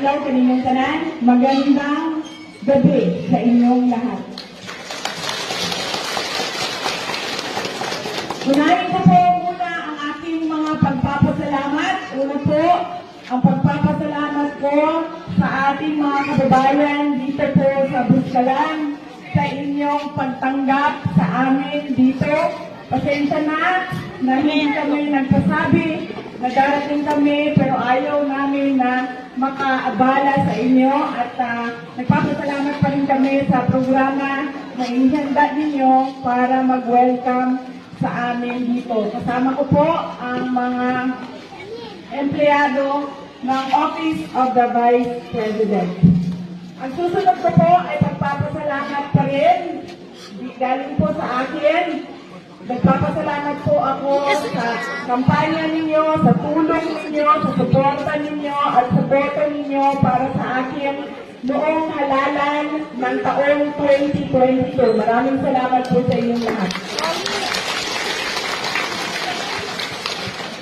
adlaw kaninyong tanan, magandang gabi sa inyong lahat. Unahin ko po muna ang aking mga pagpapasalamat. Una po, ang pagpapasalamat ko sa ating mga kababayan dito po sa Buskalan, sa inyong pagtanggap sa amin dito. Pasensya na hindi kami nagsasabi na darating kami, pero ayaw namin na makaabala sa inyo at nagpapasalamat pa rin kami sa programa na inihanda ninyo para mag-welcome sa amin dito. Kasama ko po ang mga empleyado ng Office of the Vice President. Ang susunod ko po ay pagpapasalamat pa rin, galing po sa akin. Nagpapasalamat po ako sa kampanya ninyo, sa tulong ninyo, sa suporta ninyo at sa boto ninyo para sa akin noong halalan ng taong 2022. Maraming salamat po sa inyong lahat.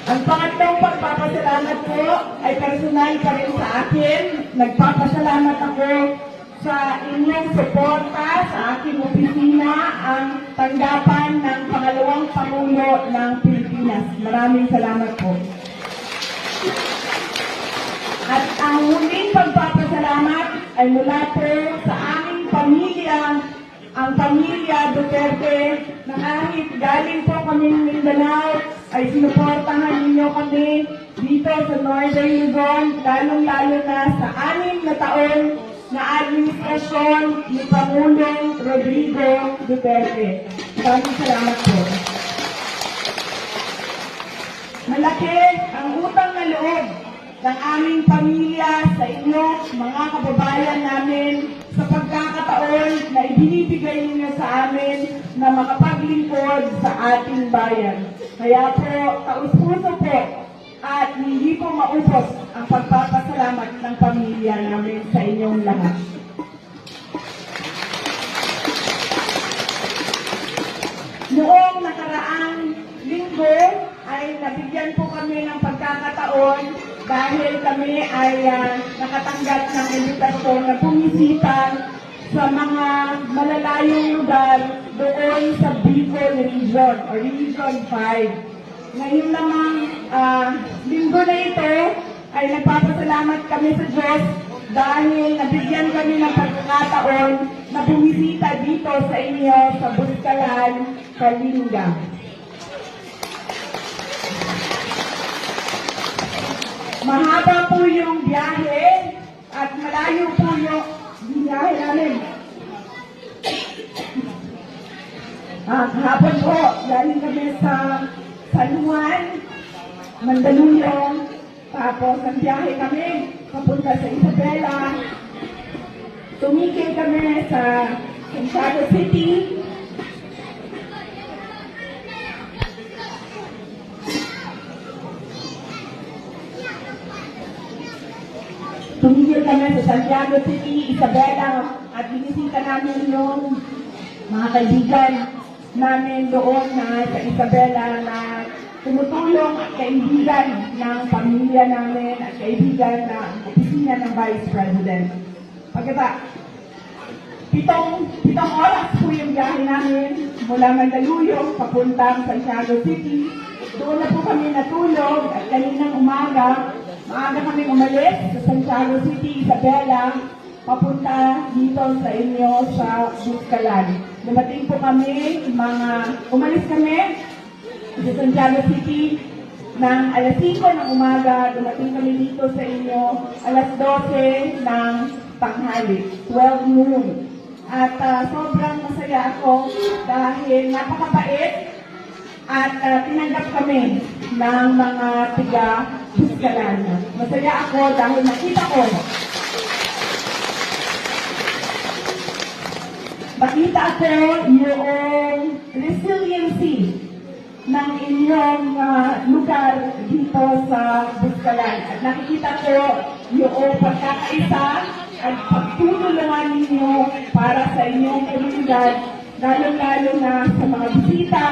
Ang pangatlong pagpapasalamat po ay personal pa rin sa akin. Nagpapasalamat ako sa inyong suporta sa aking opisina, ang tanggapan ng pangalawang Pangulo ng Pilipinas. Maraming salamat po. At ang huling pagpapasalamat ay mula po sa aming pamilya, ang pamilya Duterte, na kahit galing po kami ng Mindanao, ay sinuportahan ninyo kami dito sa Northern Luzon, lalong-lalo na sa 6 na taon na administrasyon ni Pangulong Rodrigo Duterte. Maraming salamat po. Malaki ang utang na loob ng aming pamilya sa inyo, mga kababayan namin, sa pagkakataon na ibinibigay ninyo sa amin na makapaglingkod sa ating bayan. Kaya po, taus-puso po at hindi po maubos ang pagpapasalamat ng pamilya namin sa inyong lahat. Noong nakaraang linggo ay nabigyan po kami ng pagkakataon dahil kami ay nakatanggap ng imbitasyon na bumisita sa mga malalayong lugar doon sa Bicol Region o Region 5. Ngayon namang linggo na ito ay nagpapasalamat kami sa Diyos dahil nabigyan kami ng pagkakataon na bumisita dito sa inyo sa Buskalan, Kalinga. Mahaba po yung biyahe at malayo po yung biyahe namin. Kahapon po, galing kami sa San Juan, Mandaluyong, tapos ang biyahe kami papunta sa Isabela. Tumigil kami sa Santiago City. Tumigil kami sa Santiago City, Isabela, at binisita namin yung mga kaibigan namin doon na sa Isabela na tumutulong at kaibigan ng pamilya namin at kaibigan ng opisina ng Vice President. Pitong oras po yung biyahe namin mula Mandaluyong papuntang Santiago City. Doon na po kami natulog at kaninang umaga, maaga kami umalis sa Santiago City, Isabela, papunta dito sa inyo sa Buskalan. Dumating po kami, umalis kami sa Santiago City ng alas 5 ng umaga, dumating kami dito sa inyo alas 12 ng tanghali, 12 noon. At sobrang masaya ako dahil napakabait at tinanggap kami ng mga tiga-Buskalan. Masaya ako dahil nakita ko yung resiliency ng inyong lugar dito sa Buskalan. At nakikita ko yung pagkakaisa at pagtutulungan ninyo para sa inyong komunidad, lalo-lalo na sa mga bisita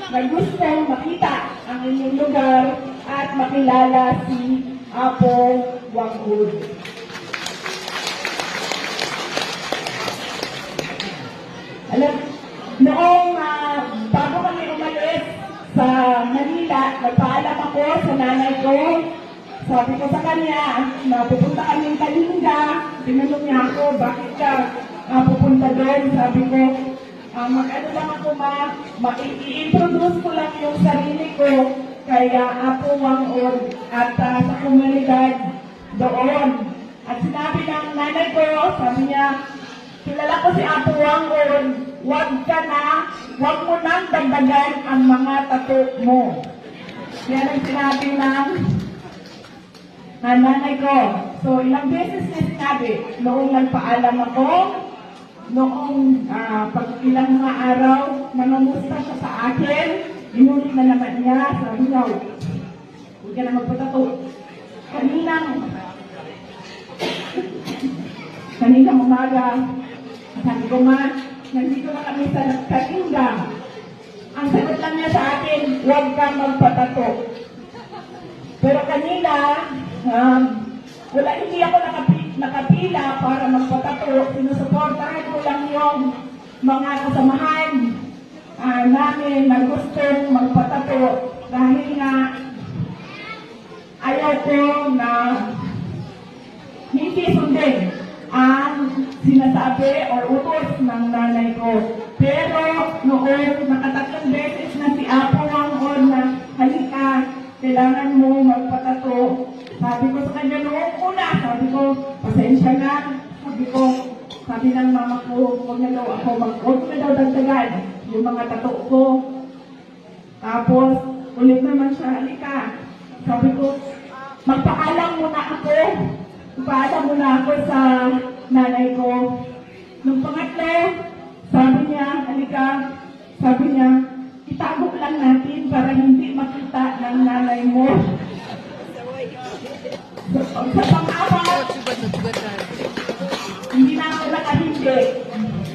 na gustong makita ang inyong lugar at makilala si Apo Wangud. Alam, noong bago kami umalis sa Manila, nagpaalam ako sa nanay ko. Sabi ko sa kanya, pupunta kami ng Kalinga. Tinanong niya ako, bakit ka pupunta doon? Sabi ko, mag-ano lang ako i-introduce ko lang yung sarili ko kaya Apo Wang-on at sa komunidad doon. At sinabi ng nanay ko, sabi niya, kilala ko si Apo Wang-on, wag mo nang dagdagan ang mga tattoo mo. Yan ang sinabi ng nanay ko. So, ilang beses niya sinabi, noong nagpaalam ako, noong ilang mga araw, nangamusta siya sa akin, inulit na naman niya, sabi niya, huwag ka na magpatato. Kaninang umaga, sabi ko nandito na kami sa Kalinga. Ang sagot lang niya sa akin, huwag kang magpatato. Pero kanina, hindi ako nakapila para magpatato. Sinusuportahan ko lang yung mga kasamahan namin na gustong magpatato dahil nga ayaw ko na hindi sundin ang sinasabi or utos ng nanay ko. Pero noong nakatatlong beses na si Apo Wang-on na halika, kailangan mo magpatato. Sabi ko sa kanya noong una, sabi ko, pasensya na. Sabi ng mama ko, huwag na daw dagdagan yung mga tato ko. Tapos, ulit naman siya, halika. Sabi ko, magpaalam muna ako. Magpaalam muna ako sa nanay ko. Nung pangatlo, sabi niya, halika. Sabi niya, itago lang natin para hindi makita ng nanay mo. Sa pang-apat, hindi na ako nakahindi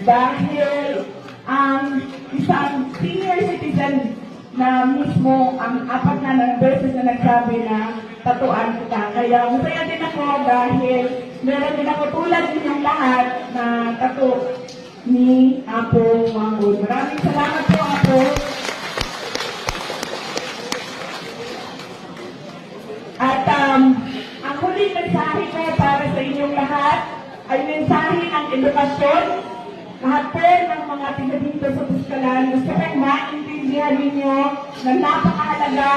dahil ang isang senior citizen na mismo ang apat na beses na nagsabi na tatuan kita. Kaya masaya din ako dahil meron din ako tulad ninyong lahat na tato ni Apo Wang-on. Maraming salamat po, Apo. At ang huling mensahe ko para sa inyong lahat ay mensahe ng edukasyon. Lahat po ng mga tiga dito sa Puskalan, gusto kong maintindihan ninyo na napakahalaga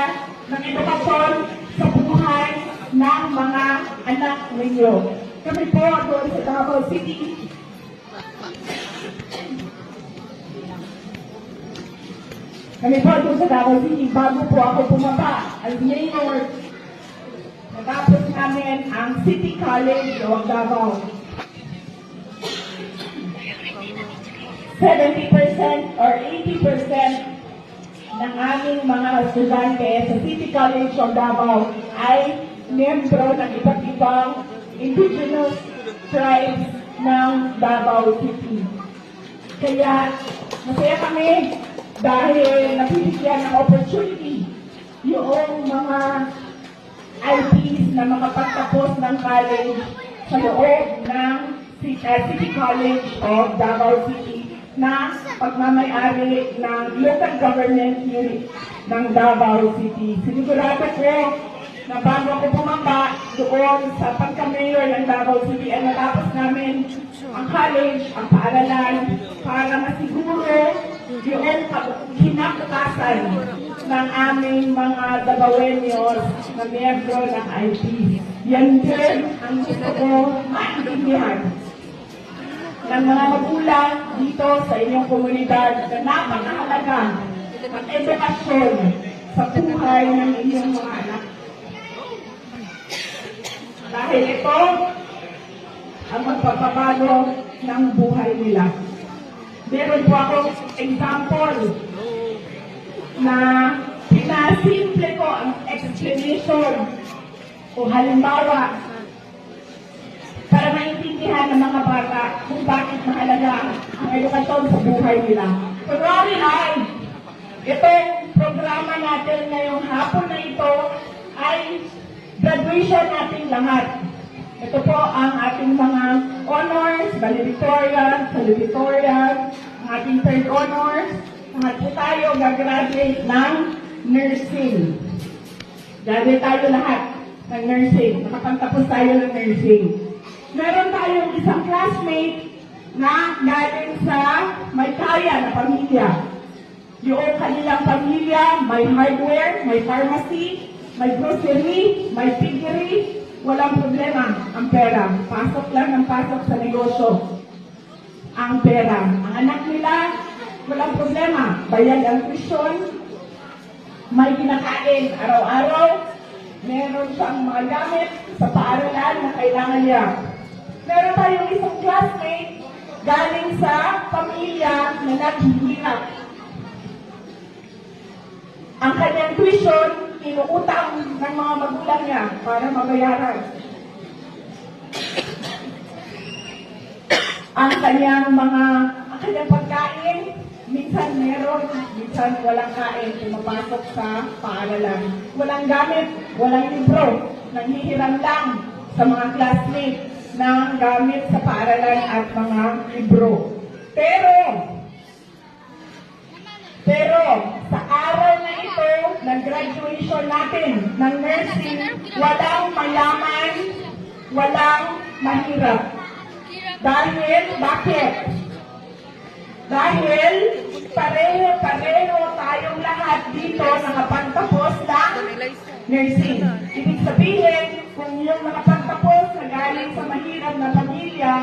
ng edukasyon sa buhay ng mga anak ninyo. Kami po doon sa Davao City, bago po ako bumaba as mayor, natapos namin ang City College of Davao. 70% or 80% ng aming mga estudyante sa City College of Davao ay miyembro ng iba't ibang indigenous tribes ng Davao City. Kaya masaya kami dahil nabibigyan ng opportunity yung mga IPs na makapagtapos ng college sa loob ng City College of Davao City na pagmamayari ng local government unit ng Davao City. Sinigurado ko na bago ako bumaba doon sa pagka-mayor ng Davao City ay natapos namin ang college, ang paaralan para masiguro yung kinabukasan ng aming mga Davaoeños na miyembro ng IP. Yan din ang gusto ko maintindihan ng mga magulang dito sa inyong komunidad na napakahalaga ng edukasyon sa buhay ng inyong mga anak. Dahil ito ang magpapabago ng buhay nila. Meron po akong example na pinasimple ko ang explanation o halimbawa para maintindihan ng mga bata kung bakit mahalaga ang edukasyon sa buhay nila. Kunwari ay, itong programa natin ngayong hapon na ito ay graduation natin lahat. Ito po ang ating mga honors, valedictorian, salutatorian, ang ating third honors, lahat po tayo gagraduate ng nursing. Graduate tayo lahat ng nursing. Nakapagtapos tayo ng nursing. Meron tayong isang classmate na galing sa may kaya na pamilya. Yung kanilang pamilya, may hardware, may pharmacy, may grocery, may piggery, walang problema ang pera. Pasok lang ng pasok sa negosyo ang pera. Ang anak nila, walang problema. Bayad ang tuition, may kinakain araw-araw, meron siyang mga gamit sa paaralan na kailangan niya. Meron tayong isang classmate galing sa pamilya na naghihirap. Ang kanyang tuition, inuutang ng mga magulang niya para mabayaran. Ang kanyang pagkain, minsan meron, minsan walang kain, pumapasok sa paaralan. Walang gamit, walang libro, nanghihiram lang sa mga classmates ng gamit sa paaralan at mga libro. Pero, sa araw na ito, ng graduation natin ng nursing, walang mayaman, walang mahirap. Bakit? Dahil pareho tayong lahat dito nakapagtapos ng nursing. Ibig sabihin, kung yung nakapagtapos na galing sa mahirap na pamilya,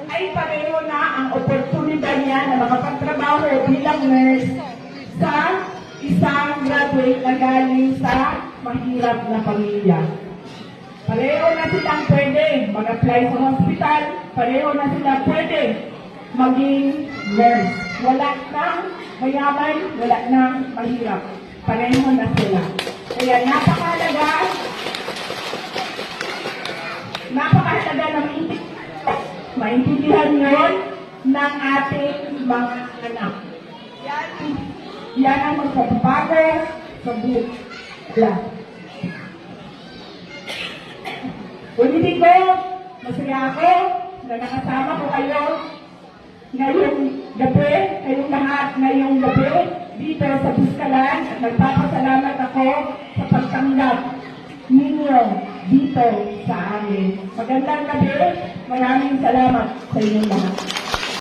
ay pareho na ang oportunidad niya na makapagtrabaho bilang nurse sa isang graduate na galing sa mahirap na pamilya. Pareho na silang pwede mag-apply sa hospital, pareho na sila pwede maging nurse. Wala nang mayaman, wala nang mahirap. Pareho na sila. Kaya napakahalaga na maintindihan yun ng ating mga anak. Yan ang magpapabago sa buhay. Ulitin ko, masaya ako na nakasama ko kayo ngayong gabi, kayong lahat ngayong gabi dito sa Buskalan at nagpapasalamat ako sa pagtanggap ninyo dito sa amin. Magandang gabi, maraming salamat sa inyong lahat.